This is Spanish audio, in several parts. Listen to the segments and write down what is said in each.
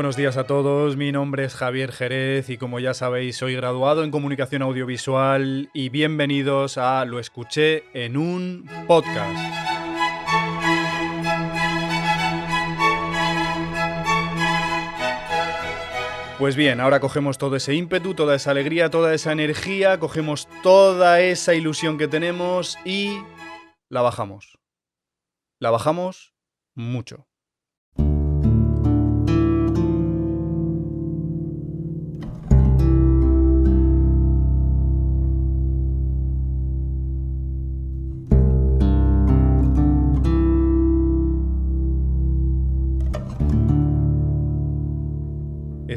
buenos días a todos, mi nombre es Javier Jerez y como ya sabéis soy graduado en comunicación audiovisual y bienvenidos a Lo escuché en un podcast. Pues bien, ahora cogemos todo ese ímpetu, toda esa alegría, toda esa energía, cogemos toda esa ilusión que tenemos y la bajamos. La bajamos mucho.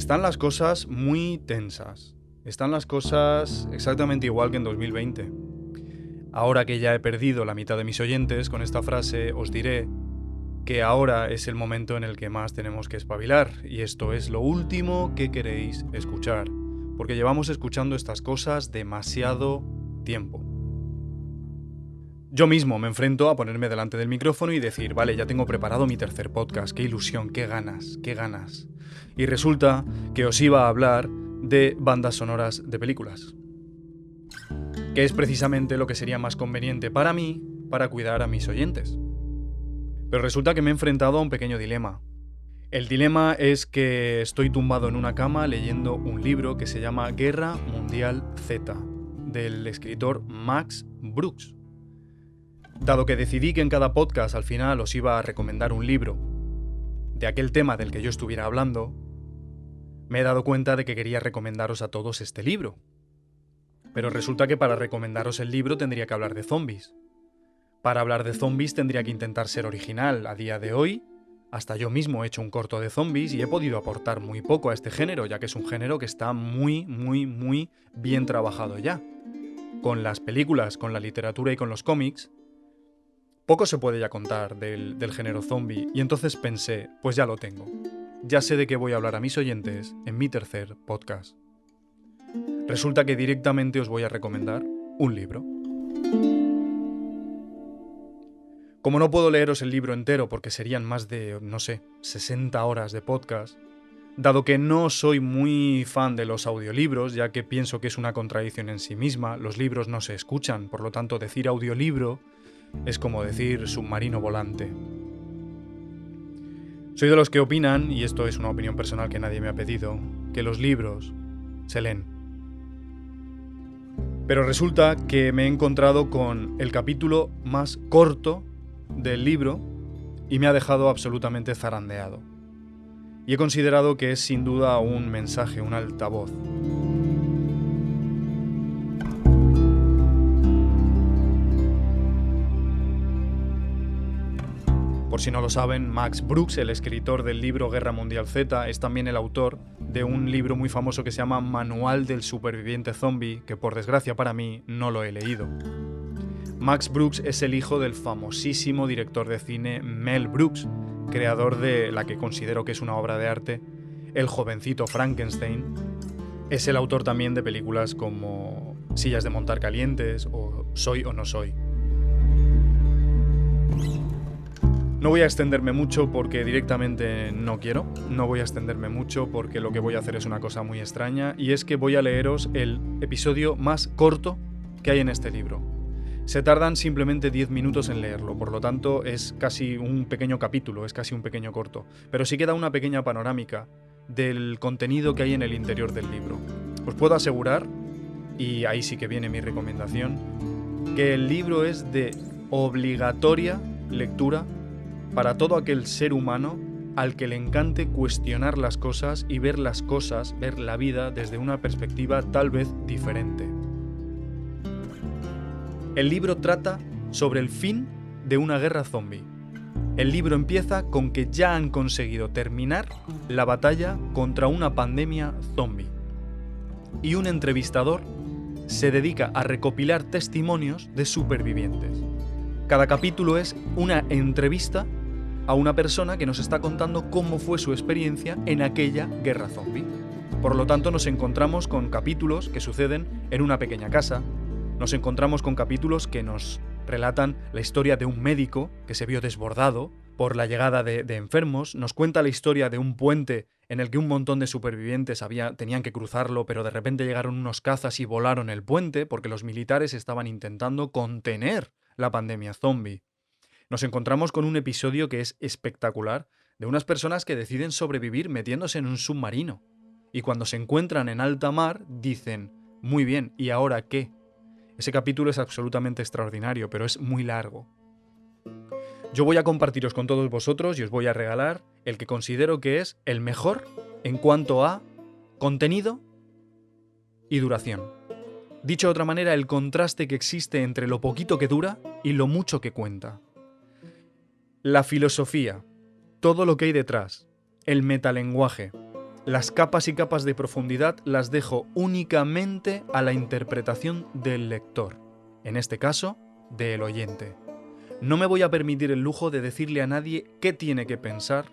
Están las cosas muy tensas. Están las cosas exactamente igual que en 2020. Ahora que ya he perdido la mitad de mis oyentes, con esta frase os diré que ahora es el momento en el que más tenemos que espabilar. Y esto es lo último que queréis escuchar. Porque llevamos escuchando estas cosas demasiado tiempo. Yo mismo me enfrento a ponerme delante del micrófono y decir, vale, ya tengo preparado mi tercer podcast, qué ilusión, qué ganas, qué ganas. Y resulta que os iba a hablar de bandas sonoras de películas, que es precisamente lo que sería más conveniente para mí para cuidar a mis oyentes. Pero resulta que me he enfrentado a un pequeño dilema. El dilema es que estoy tumbado en una cama leyendo un libro que se llama Guerra Mundial Z, del escritor Max Brooks. Dado que decidí que en cada podcast al final os iba a recomendar un libro de aquel tema del que yo estuviera hablando, me he dado cuenta de que quería recomendaros a todos este libro. Pero resulta que para recomendaros el libro tendría que hablar de zombies. Para hablar de zombies tendría que intentar ser original. A día de hoy, hasta yo mismo he hecho un corto de zombies y he podido aportar muy poco a este género, ya que es un género que está muy bien trabajado ya. Con las películas, con la literatura y con los cómics, poco se puede ya contar del género zombie, y entonces pensé, pues ya lo tengo. Ya sé de qué voy a hablar a mis oyentes en mi tercer podcast. Resulta que directamente os voy a recomendar un libro. Como no puedo leeros el libro entero porque serían más de, 60 horas de podcast, dado que no soy muy fan de los audiolibros, ya que pienso que es una contradicción en sí misma, los libros no se escuchan, por lo tanto decir audiolibro es como decir submarino volante. Soy de los que opinan, y esto es una opinión personal que nadie me ha pedido, que los libros se leen. Pero resulta que me he encontrado con el capítulo más corto del libro y me ha dejado absolutamente zarandeado. Y he considerado que es sin duda un mensaje, un altavoz. Por si no lo saben, Max Brooks, el escritor del libro Guerra Mundial Z, es también el autor de un libro muy famoso que se llama Manual del Superviviente Zombie, que por desgracia para mí no lo he leído. Max Brooks es el hijo del famosísimo director de cine Mel Brooks, creador de la que considero que es una obra de arte, El jovencito Frankenstein. Es el autor también de películas como Sillas de montar calientes o Soy o no soy. No voy a extenderme mucho porque directamente no quiero. No voy a extenderme mucho porque lo que voy a hacer es una cosa muy extraña, y es que voy a leeros el episodio más corto que hay en este libro. Se tardan simplemente 10 minutos en leerlo, por lo tanto es casi un pequeño capítulo, es casi un pequeño corto. Pero sí queda una pequeña panorámica del contenido que hay en el interior del libro. Os puedo asegurar, y ahí sí que viene mi recomendación, que el libro es de obligatoria lectura para todo aquel ser humano al que le encante cuestionar las cosas y ver las cosas, ver la vida desde una perspectiva tal vez diferente. El libro trata sobre el fin de una guerra zombie. El libro empieza con que ya han conseguido terminar la batalla contra una pandemia zombie. Y un entrevistador se dedica a recopilar testimonios de supervivientes. Cada capítulo es una entrevista a una persona que nos está contando cómo fue su experiencia en aquella guerra zombie. Por lo tanto, nos encontramos con capítulos que suceden en una pequeña casa, nos encontramos con capítulos que nos relatan la historia de un médico que se vio desbordado por la llegada de enfermos, nos cuenta la historia de un puente en el que un montón de supervivientes tenían que cruzarlo, pero de repente llegaron unos cazas y volaron el puente porque los militares estaban intentando contener la pandemia zombie. Nos encontramos con un episodio que es espectacular, de unas personas que deciden sobrevivir metiéndose en un submarino. Y cuando se encuentran en alta mar, dicen, muy bien, ¿y ahora qué? Ese capítulo es absolutamente extraordinario, pero es muy largo. Yo voy a compartiros con todos vosotros y os voy a regalar el que considero que es el mejor en cuanto a contenido y duración. Dicho de otra manera, el contraste que existe entre lo poquito que dura y lo mucho que cuenta. La filosofía, todo lo que hay detrás, el metalenguaje, las capas y capas de profundidad las dejo únicamente a la interpretación del lector, en este caso, del oyente. No me voy a permitir el lujo de decirle a nadie qué tiene que pensar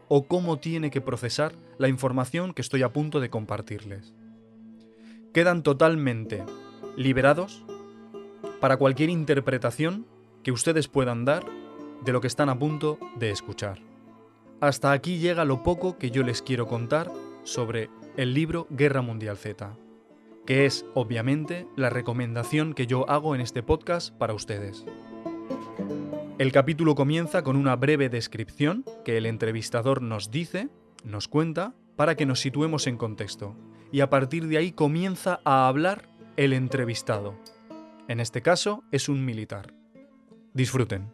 o cómo tiene que procesar la información que estoy a punto de compartirles. Quedan totalmente liberados para cualquier interpretación que ustedes puedan dar de lo que están a punto de escuchar. Hasta aquí llega lo poco que yo les quiero contar sobre el libro Guerra Mundial Z, que es, obviamente, la recomendación que yo hago en este podcast para ustedes. El capítulo comienza con una breve descripción que el entrevistador nos cuenta, para que nos situemos en contexto, y a partir de ahí comienza a hablar el entrevistado. En este caso, es un militar. Disfruten.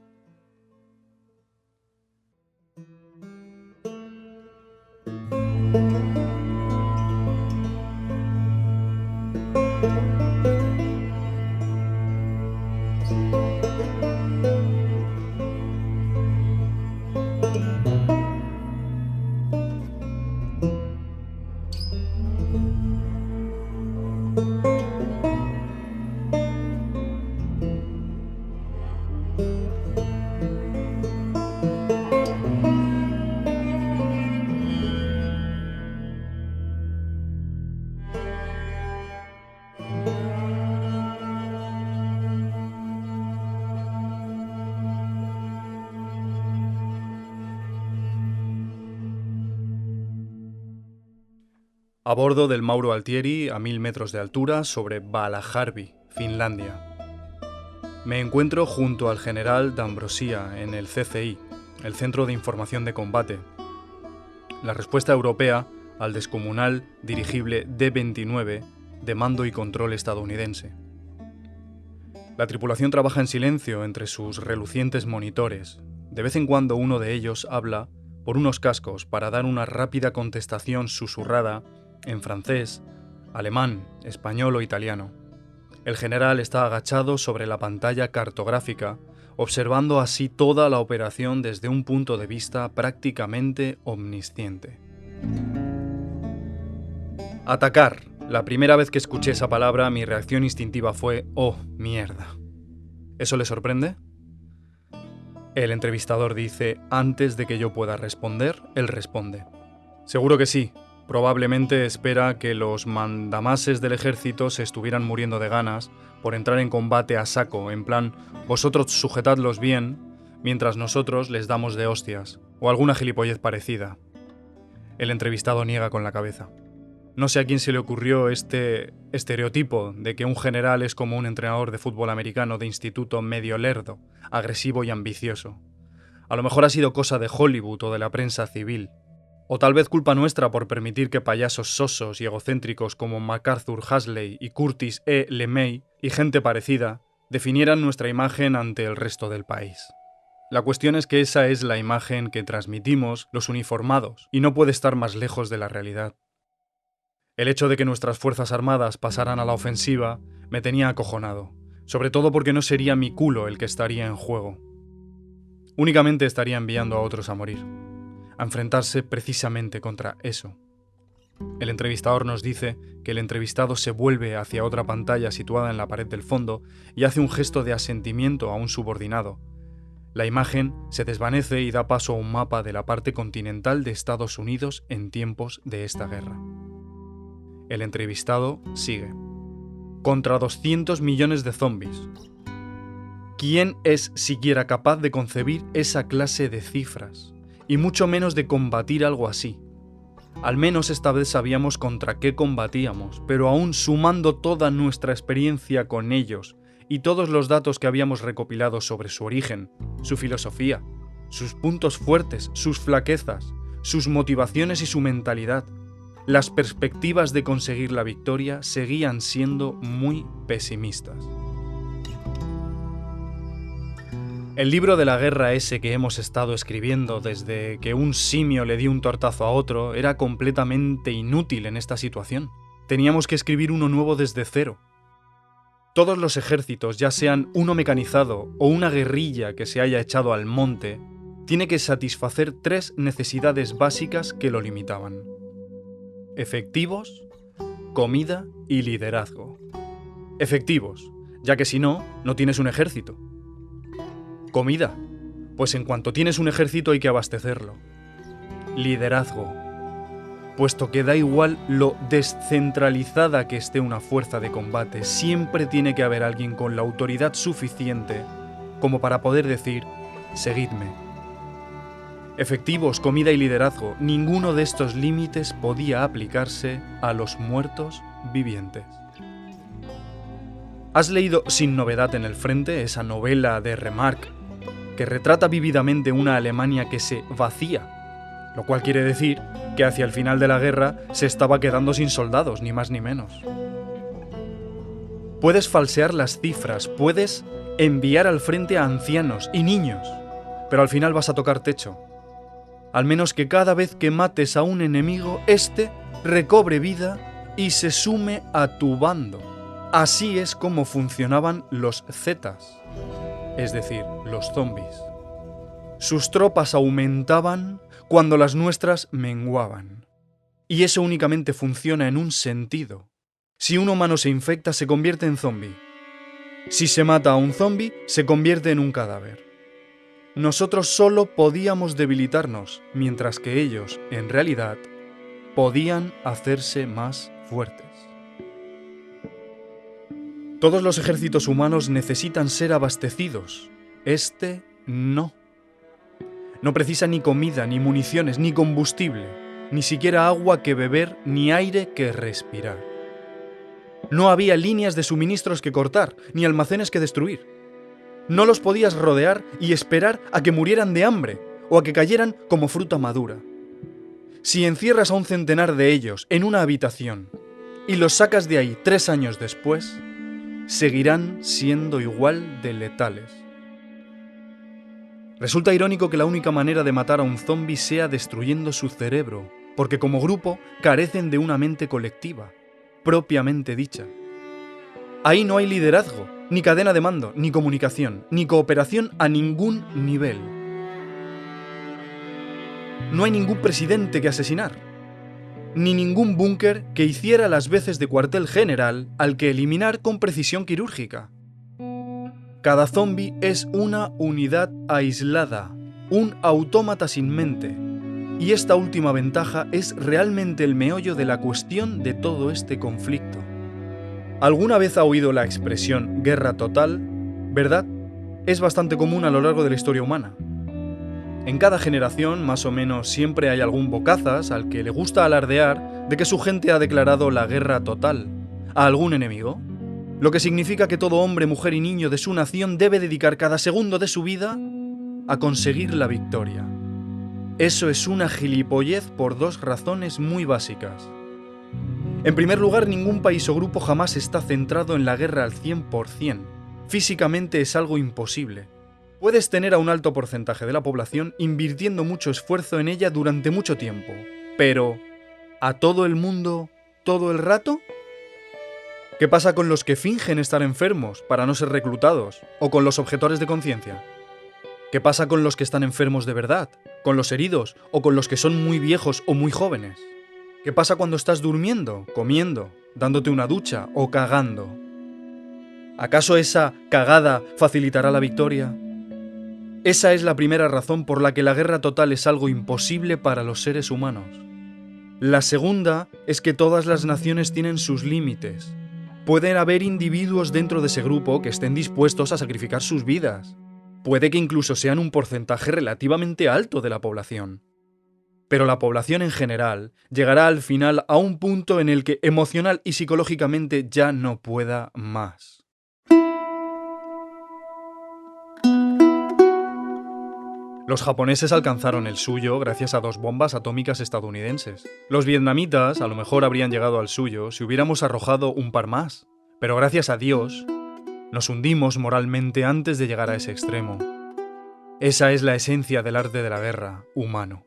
A bordo del Mauro Altieri, a 1000 metros de altura, sobre Valajärvi, Finlandia. Me encuentro junto al general D'Ambrosia en el CCI, el Centro de Información de Combate. La respuesta europea al descomunal dirigible D-29 de mando y control estadounidense. La tripulación trabaja en silencio entre sus relucientes monitores. De vez en cuando uno de ellos habla por unos cascos para dar una rápida contestación susurrada en francés, alemán, español o italiano. El general está agachado sobre la pantalla cartográfica, observando así toda la operación desde un punto de vista prácticamente omnisciente. Atacar. La primera vez que escuché esa palabra, mi reacción instintiva fue «Oh, mierda». ¿Eso le sorprende? El entrevistador dice, antes de que yo pueda responder, él responde. Seguro que sí. Probablemente espera que los mandamases del ejército se estuvieran muriendo de ganas por entrar en combate a saco, en plan, vosotros sujetadlos bien, mientras nosotros les damos de hostias, o alguna gilipollez parecida. El entrevistado niega con la cabeza. No sé a quién se le ocurrió este estereotipo de que un general es como un entrenador de fútbol americano de instituto medio lerdo, agresivo y ambicioso. A lo mejor ha sido cosa de Hollywood o de la prensa civil. O tal vez culpa nuestra por permitir que payasos sosos y egocéntricos como MacArthur Hasley y Curtis E. LeMay y gente parecida definieran nuestra imagen ante el resto del país. La cuestión es que esa es la imagen que transmitimos los uniformados y no puede estar más lejos de la realidad. El hecho de que nuestras fuerzas armadas pasaran a la ofensiva me tenía acojonado, sobre todo porque no sería mi culo el que estaría en juego. Únicamente estaría enviando a otros a morir. A enfrentarse precisamente contra eso. El entrevistador nos dice que el entrevistado se vuelve hacia otra pantalla situada en la pared del fondo y hace un gesto de asentimiento a un subordinado. La imagen se desvanece y da paso a un mapa de la parte continental de Estados Unidos en tiempos de esta guerra. El entrevistado sigue. Contra 200 millones de zombies. ¿Quién es siquiera capaz de concebir esa clase de cifras? Y mucho menos de combatir algo así. Al menos esta vez sabíamos contra qué combatíamos, pero aún sumando toda nuestra experiencia con ellos y todos los datos que habíamos recopilado sobre su origen, su filosofía, sus puntos fuertes, sus flaquezas, sus motivaciones y su mentalidad, las perspectivas de conseguir la victoria seguían siendo muy pesimistas. El libro de la guerra ese que hemos estado escribiendo desde que un simio le dio un tortazo a otro era completamente inútil en esta situación. Teníamos que escribir uno nuevo desde cero. Todos los ejércitos, ya sean uno mecanizado o una guerrilla que se haya echado al monte, tiene que satisfacer 3 necesidades básicas que lo limitaban: efectivos, comida y liderazgo. Efectivos, ya que si no, no tienes un ejército. Comida, pues en cuanto tienes un ejército hay que abastecerlo. Liderazgo, puesto que da igual lo descentralizada que esté una fuerza de combate, siempre tiene que haber alguien con la autoridad suficiente como para poder decir: seguidme. Efectivos, comida y liderazgo, ninguno de estos límites podía aplicarse a los muertos vivientes. ¿Has leído Sin novedad en el frente, esa novela de Remarque, que retrata vívidamente una Alemania que se vacía? Lo cual quiere decir que hacia el final de la guerra se estaba quedando sin soldados, ni más ni menos. Puedes falsear las cifras, puedes enviar al frente a ancianos y niños, pero al final vas a tocar techo. Al menos que cada vez que mates a un enemigo, éste recobre vida y se sume a tu bando. Así es como funcionaban los Zetas, es decir, los zombies. Sus tropas aumentaban cuando las nuestras menguaban. Y eso únicamente funciona en un sentido. Si un humano se infecta, se convierte en zombie. Si se mata a un zombie, se convierte en un cadáver. Nosotros solo podíamos debilitarnos, mientras que ellos, en realidad, podían hacerse más fuertes. Todos los ejércitos humanos necesitan ser abastecidos. Este no. No precisa ni comida, ni municiones, ni combustible, ni siquiera agua que beber, ni aire que respirar. No había líneas de suministros que cortar, ni almacenes que destruir. No los podías rodear y esperar a que murieran de hambre o a que cayeran como fruta madura. Si encierras a un centenar de ellos en una habitación y los sacas de ahí 3 años después, seguirán siendo igual de letales. Resulta irónico que la única manera de matar a un zombi sea destruyendo su cerebro, porque como grupo carecen de una mente colectiva, propiamente dicha. Ahí no hay liderazgo, ni cadena de mando, ni comunicación, ni cooperación a ningún nivel. No hay ningún presidente que asesinar, ni ningún búnker que hiciera las veces de cuartel general al que eliminar con precisión quirúrgica. Cada zombi es una unidad aislada, un autómata sin mente, y esta última ventaja es realmente el meollo de la cuestión de todo este conflicto. ¿Alguna vez ha oído la expresión guerra total? ¿Verdad? Es bastante común a lo largo de la historia humana. En cada generación, más o menos, siempre hay algún bocazas al que le gusta alardear de que su gente ha declarado la guerra total a algún enemigo, lo que significa que todo hombre, mujer y niño de su nación debe dedicar cada segundo de su vida a conseguir la victoria. Eso es una gilipollez por 2 razones muy básicas. En primer lugar, ningún país o grupo jamás está centrado en la guerra al 100%. Físicamente es algo imposible. Puedes tener a un alto porcentaje de la población invirtiendo mucho esfuerzo en ella durante mucho tiempo, pero ¿a todo el mundo todo el rato? ¿Qué pasa con los que fingen estar enfermos para no ser reclutados, o con los objetores de conciencia? ¿Qué pasa con los que están enfermos de verdad, con los heridos, o con los que son muy viejos o muy jóvenes? ¿Qué pasa cuando estás durmiendo, comiendo, dándote una ducha o cagando? ¿Acaso esa cagada facilitará la victoria? Esa es la primera razón por la que la guerra total es algo imposible para los seres humanos. La segunda es que todas las naciones tienen sus límites. Pueden haber individuos dentro de ese grupo que estén dispuestos a sacrificar sus vidas. Puede que incluso sean un porcentaje relativamente alto de la población. Pero la población en general llegará al final a un punto en el que emocional y psicológicamente ya no pueda más. Los japoneses alcanzaron el suyo gracias a 2 bombas atómicas estadounidenses. Los vietnamitas a lo mejor habrían llegado al suyo si hubiéramos arrojado un par más. Pero gracias a Dios, nos hundimos moralmente antes de llegar a ese extremo. Esa es la esencia del arte de la guerra, humano.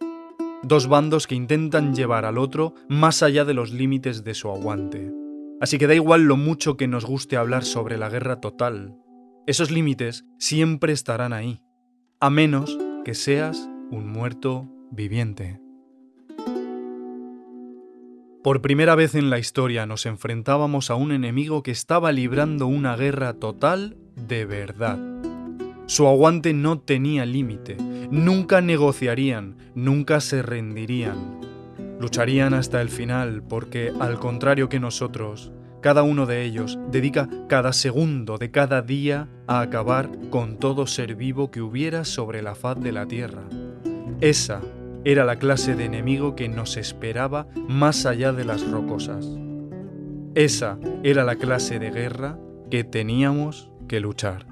2 bandos que intentan llevar al otro más allá de los límites de su aguante. Así que da igual lo mucho que nos guste hablar sobre la guerra total. Esos límites siempre estarán ahí, a menos que seas un muerto viviente. Por primera vez en la historia nos enfrentábamos a un enemigo que estaba librando una guerra total de verdad. Su aguante no tenía límite, nunca negociarían, nunca se rendirían. Lucharían hasta el final porque, al contrario que nosotros, cada uno de ellos dedica cada segundo de cada día a acabar con todo ser vivo que hubiera sobre la faz de la tierra. Esa era la clase de enemigo que nos esperaba más allá de las rocosas. Esa era la clase de guerra que teníamos que luchar.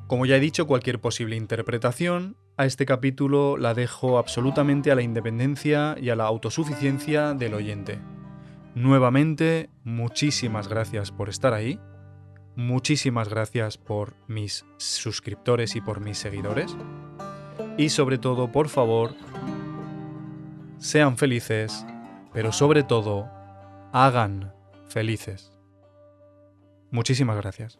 Como ya he dicho, cualquier posible interpretación a este capítulo la dejo absolutamente a la independencia y a la autosuficiencia del oyente. Nuevamente, muchísimas gracias por estar ahí. Muchísimas gracias por mis suscriptores y por mis seguidores. Y sobre todo, por favor, sean felices, pero sobre todo, hagan felices. Muchísimas gracias.